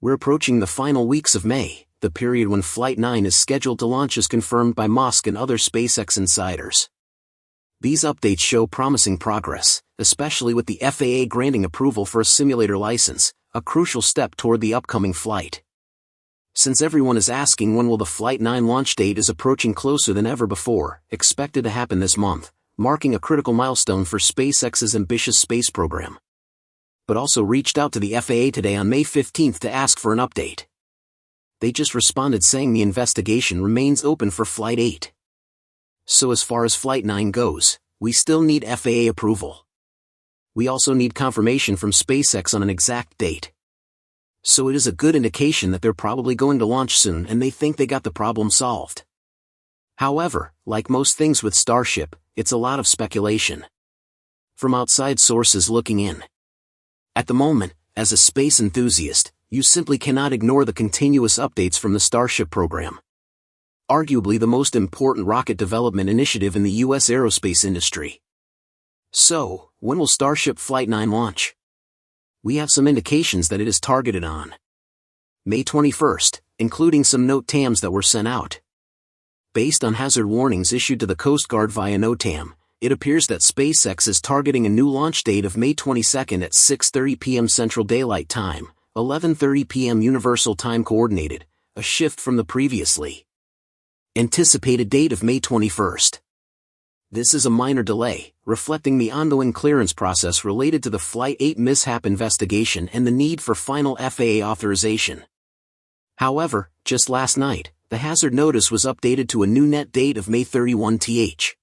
We're approaching the final weeks of May, the period when Flight 9 is scheduled to launch as confirmed by Musk and other SpaceX insiders. These updates show promising progress, especially with the FAA granting approval for a simulator license, a crucial step toward the upcoming flight. Since everyone is asking when will the Flight 9 launch date is approaching closer than ever before, expected to happen this month, marking a critical milestone for SpaceX's ambitious space program. But also reached out to the FAA today on May 15 to ask for an update. They just responded saying the investigation remains open for Flight 8. So as far as Flight 9 goes, we still need FAA approval. We also need confirmation from SpaceX on an exact date. So it is a good indication that they're probably going to launch soon and they think they got the problem solved. However, like most things with Starship, it's a lot of speculation from outside sources looking in. At the moment, as a space enthusiast, you simply cannot ignore the continuous updates from the Starship program. Arguably the most important rocket development initiative in the U.S. aerospace industry. So, when will Starship Flight 9 launch? We have some indications that it is targeted on May 21st, including some note TAMs that were sent out. Based on hazard warnings issued to the Coast Guard via NOTAM, it appears that SpaceX is targeting a new launch date of May 22nd at 6:30 p.m. Central Daylight Time, 11:30 p.m. Universal Time Coordinated, a shift from the previously anticipated date of May 21st. This is a minor delay, reflecting the ongoing clearance process related to the Flight 8 mishap investigation and the need for final FAA authorization. However, just last night, the hazard notice was updated to a new net date of May 31th.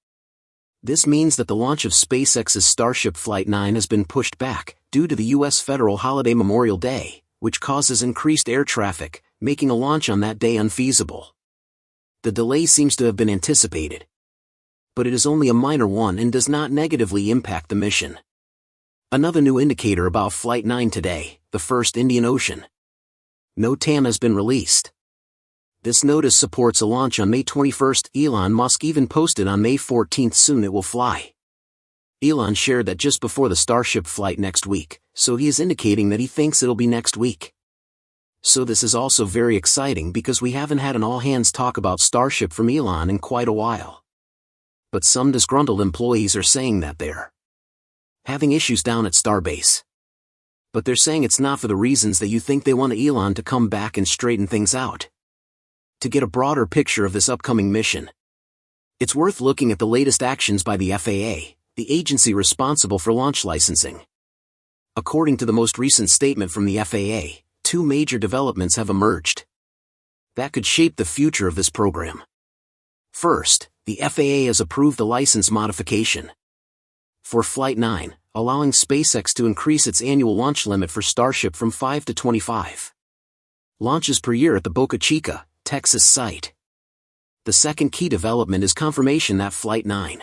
This means that the launch of SpaceX's Starship Flight 9 has been pushed back, due to the U.S. federal holiday Memorial Day, which causes increased air traffic, making a launch on that day unfeasible. The delay seems to have been anticipated. But it is only a minor one and does not negatively impact the mission. Another new indicator about Flight 9 today, the first Indian Ocean NOTAM has been released. This notice supports a launch on May 21st. Elon Musk even posted on May 14th soon it will fly. Elon shared that just before the Starship flight next week, so he is indicating that he thinks it'll be next week. So this is also very exciting because we haven't had an all-hands talk about Starship from Elon in quite a while. But some disgruntled employees are saying that they're having issues down at Starbase. But they're saying it's not for the reasons that you think. They want Elon to come back and straighten things out. To get a broader picture of this upcoming mission, it's worth looking at the latest actions by the FAA, the agency responsible for launch licensing. According to the most recent statement from the FAA, two major developments have emerged that could shape the future of this program. First, the FAA has approved the license modification for Flight 9, allowing SpaceX to increase its annual launch limit for Starship from 5 to 25 launches per year at the Boca Chica, Texas site. The second key development is confirmation that Flight 9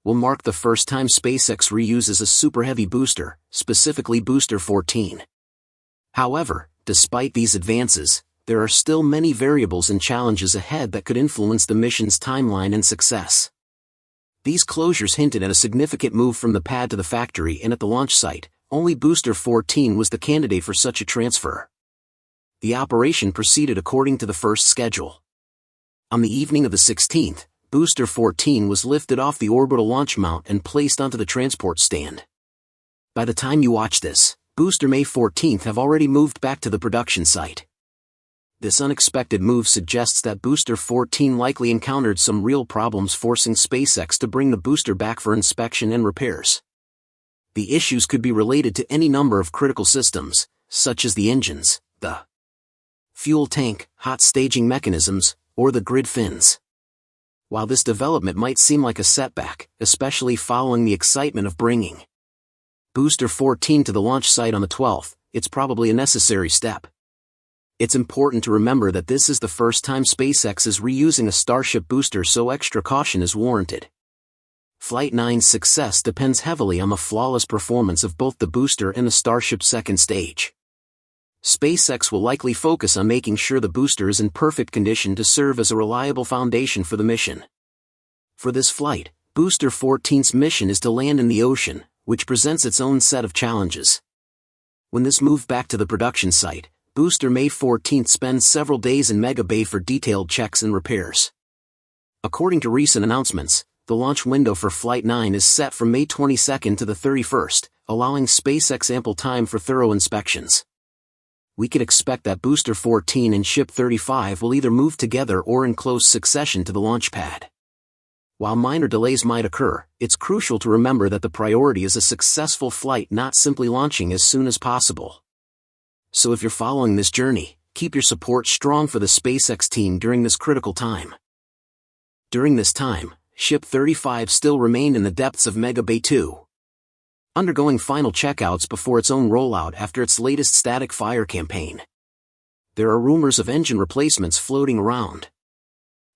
will mark the first time SpaceX reuses a Super Heavy booster, specifically Booster 14. However, despite these advances, there are still many variables and challenges ahead that could influence the mission's timeline and success. These closures hinted at a significant move from the pad to the factory, and at the launch site, only Booster 14 was the candidate for such a transfer. The operation proceeded according to the first schedule. On the evening of the 16th, Booster 14 was lifted off the orbital launch mount and placed onto the transport stand. By the time you watch this, Booster May 14th have already moved back to the production site. This unexpected move suggests that Booster 14 likely encountered some real problems, forcing SpaceX to bring the booster back for inspection and repairs. The issues could be related to any number of critical systems, such as the engines, the fuel tank, hot staging mechanisms, or the grid fins. While this development might seem like a setback, especially following the excitement of bringing Booster 14 to the launch site on the 12th, it's probably a necessary step. It's important to remember that this is the first time SpaceX is reusing a Starship booster, so extra caution is warranted. Flight 9's success depends heavily on the flawless performance of both the booster and the Starship second stage. SpaceX will likely focus on making sure the booster is in perfect condition to serve as a reliable foundation for the mission. For this flight, Booster 14's mission is to land in the ocean, which presents its own set of challenges. When this move back to the production site, booster May 14 spends several days in Mega Bay for detailed checks and repairs. According to recent announcements, the launch window for Flight 9 is set from May 22 to the 31st, allowing SpaceX ample time for thorough inspections. We could expect that Booster 14 and Ship 35 will either move together or in close succession to the launch pad. While minor delays might occur, it's crucial to remember that the priority is a successful flight, not simply launching as soon as possible. So if you're following this journey, keep your support strong for the SpaceX team during this critical time. During this time, Ship 35 still remained in the depths of Mega Bay 2, undergoing final checkouts before its own rollout after its latest static fire campaign. There are rumors of engine replacements floating around.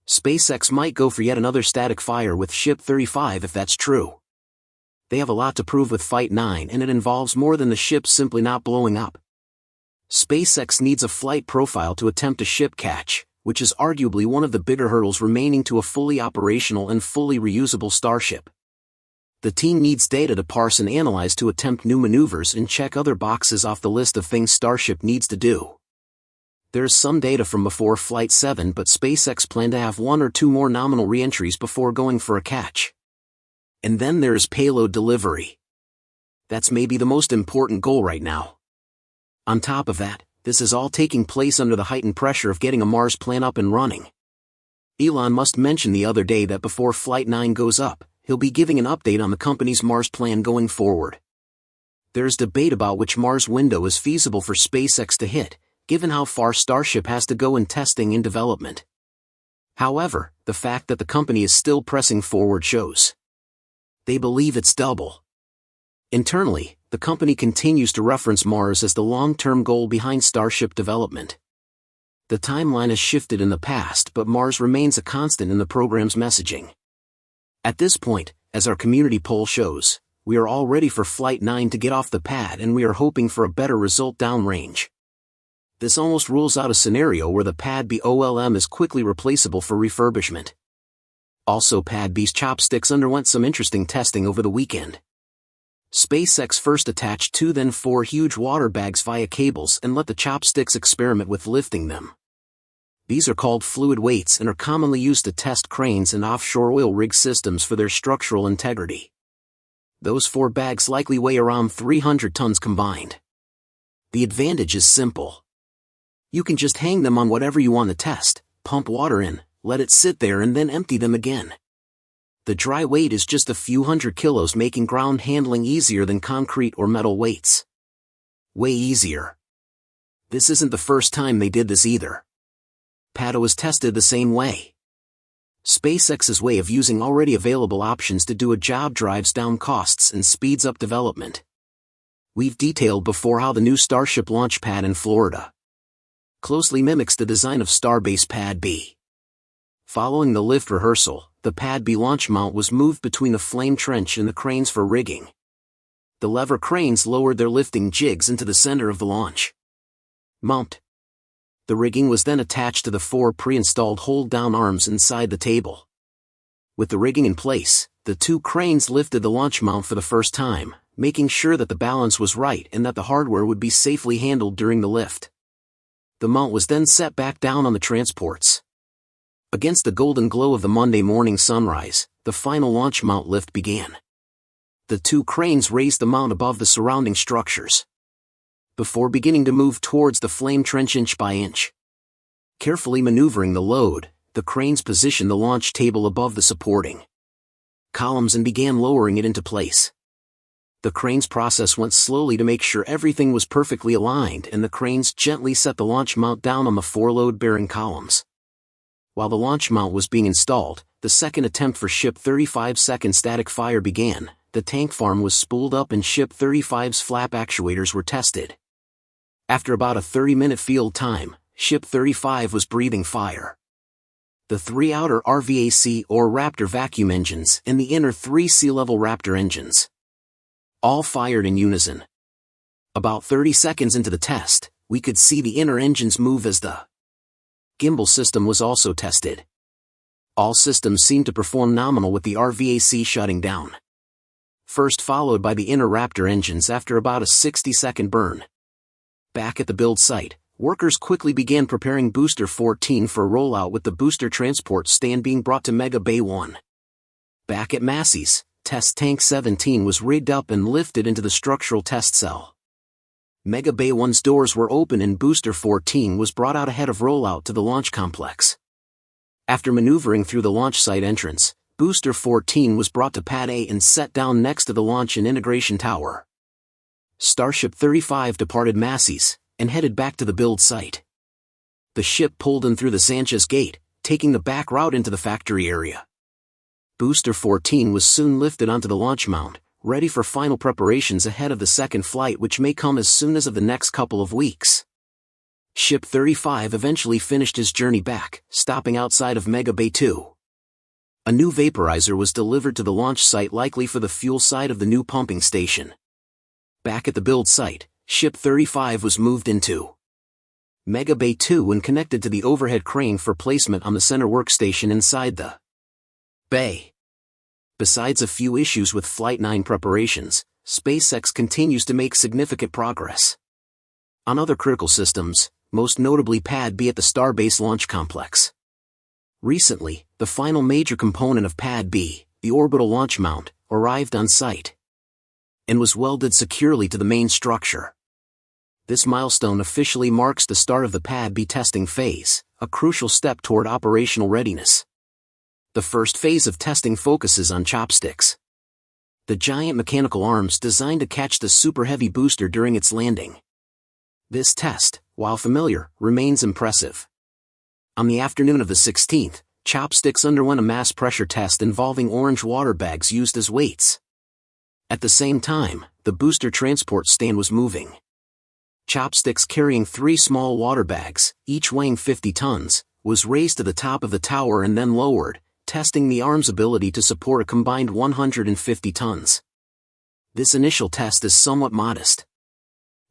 SpaceX might go for yet another static fire with Ship 35 if that's true. They have a lot to prove with Flight 9, and it involves more than the ship simply not blowing up. SpaceX needs a flight profile to attempt a ship catch, which is arguably one of the bigger hurdles remaining to a fully operational and fully reusable Starship. The team needs data to parse and analyze to attempt new maneuvers and check other boxes off the list of things Starship needs to do. There's some data from before Flight 7, but SpaceX planned to have one or two more nominal re-entries before going for a catch. And then there's payload delivery. That's maybe the most important goal right now. On top of that, this is all taking place under the heightened pressure of getting a Mars plan up and running. Elon Musk mentioned the other day that before Flight 9 goes up, he'll be giving an update on the company's Mars plan going forward. There's debate about which Mars window is feasible for SpaceX to hit, given how far Starship has to go in testing and development. However, the fact that the company is still pressing forward shows they believe it's double. Internally, the company continues to reference Mars as the long-term goal behind Starship development. The timeline has shifted in the past, but Mars remains a constant in the program's messaging. At this point, as our community poll shows, we are all ready for Flight 9 to get off the pad, and we are hoping for a better result downrange. This almost rules out a scenario where the Pad B OLM is quickly replaceable for refurbishment. Also, Pad B's chopsticks underwent some interesting testing over the weekend. SpaceX first attached 2 then 4 huge water bags via cables and let the chopsticks experiment with lifting them. These are called fluid weights and are commonly used to test cranes and offshore oil rig systems for their structural integrity. Those 4 bags likely weigh around 300 tons combined. The advantage is simple. You can just hang them on whatever you want to test, pump water in, let it sit there, and then empty them again. The dry weight is just a few hundred kilos, making ground handling easier than concrete or metal weights. Way easier. This isn't the first time they did this either. PADO was tested the same way. SpaceX's way of using already available options to do a job drives down costs and speeds up development. We've detailed before how the new Starship launch pad in Florida closely mimics the design of Starbase Pad B. Following the lift rehearsal, the Pad B launch mount was moved between the flame trench and the cranes for rigging. The lever cranes lowered their lifting jigs into the center of the launch mount. The rigging was then attached to the 4 pre-installed hold-down arms inside the table. With the rigging in place, the 2 cranes lifted the launch mount for the first time, making sure that the balance was right and that the hardware would be safely handled during the lift. The mount was then set back down on the transports. Against the golden glow of the Monday morning sunrise, the final launch mount lift began. The 2 cranes raised the mount above the surrounding structures, before beginning to move towards the flame trench inch by inch. Carefully maneuvering the load, the cranes positioned the launch table above the supporting columns and began lowering it into place. The cranes process went slowly to make sure everything was perfectly aligned, and the cranes gently set the launch mount down on the 4 load-bearing columns. While the launch mount was being installed, the second attempt for Ship 35's second static fire began. The tank farm was spooled up and Ship 35's flap actuators were tested. After about a 30-minute field time, Ship 35 was breathing fire. The 3 outer RVAC or Raptor vacuum engines and the inner 3 sea-level Raptor engines all fired in unison. About 30 seconds into the test, we could see the inner engines move as the gimbal system was also tested. All systems seemed to perform nominal with the RVAC shutting down first, followed by the inner Raptor engines after about a 60-second burn. Back at the build site, workers quickly began preparing Booster 14 for rollout, with the booster transport stand being brought to Mega Bay 1. Back at Massey's, Test Tank 17 was rigged up and lifted into the structural test cell. Mega Bay 1's doors were open and Booster 14 was brought out ahead of rollout to the launch complex. After maneuvering through the launch site entrance, Booster 14 was brought to Pad A and set down next to the launch and integration tower. Starship 35 departed Massey's and headed back to the build site. The ship pulled in through the Sanchez gate, taking the back route into the factory area. Booster 14 was soon lifted onto the launch mount, ready for final preparations ahead of the second flight, which may come as soon as of the next couple of weeks. Ship 35 eventually finished his journey back, stopping outside of Mega Bay 2. A new vaporizer was delivered to the launch site, likely for the fuel side of the new pumping station. Back at the build site, Ship 35 was moved into Mega Bay 2 and connected to the overhead crane for placement on the center workstation inside the bay. Besides a few issues with Flight 9 preparations, SpaceX continues to make significant progress on other critical systems, most notably Pad B at the Starbase Launch Complex. Recently, the final major component of Pad B, the orbital launch mount, arrived on site and was welded securely to the main structure. This milestone officially marks the start of the Pad B testing phase, a crucial step toward operational readiness. The first phase of testing focuses on chopsticks, the giant mechanical arms designed to catch the super heavy booster during its landing. This test, while familiar, remains impressive. On the afternoon of the 16th, chopsticks underwent a mass pressure test involving orange water bags used as weights. At the same time, the booster transport stand was moving. Chopsticks carrying 3 small water bags, each weighing 50 tons, was raised to the top of the tower and then lowered, testing the arm's ability to support a combined 150 tons. This initial test is somewhat modest.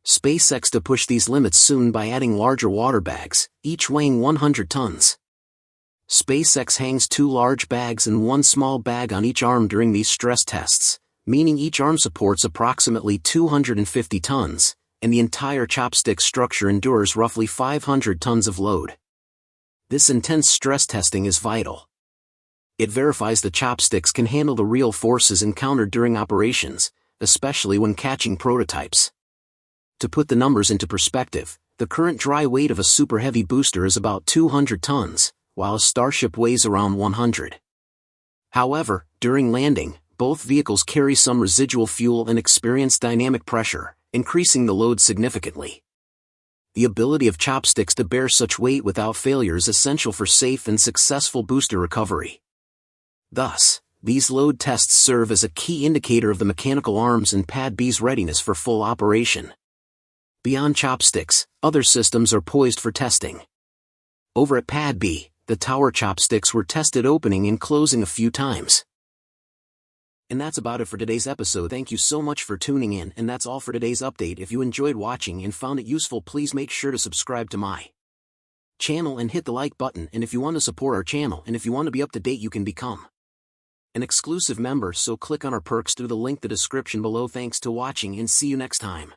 SpaceX to push these limits soon by adding larger water bags, each weighing 100 tons. SpaceX hangs 2 large bags and 1 small bag on each arm during these stress tests, meaning each arm supports approximately 250 tons, and the entire chopstick structure endures roughly 500 tons of load. This intense stress testing is vital. It verifies the chopsticks can handle the real forces encountered during operations, especially when catching prototypes. To put the numbers into perspective, the current dry weight of a super heavy booster is about 200 tons, while a Starship weighs around 100. However, during landing, both vehicles carry some residual fuel and experience dynamic pressure, increasing the load significantly. The ability of chopsticks to bear such weight without failure is essential for safe and successful booster recovery. Thus, these load tests serve as a key indicator of the mechanical arms and Pad B's readiness for full operation. Beyond chopsticks, other systems are poised for testing. Over at Pad B, the tower chopsticks were tested opening and closing a few times. And that's about it for today's episode. Thank you so much for tuning in, and that's all for today's update. If you enjoyed watching and found it useful, please make sure to subscribe to my channel and hit the like button. And if you want to support our channel and if you want to be up to date, you can become an exclusive member, so click on our perks through the link in the description below. Thanks to watching and see you next time.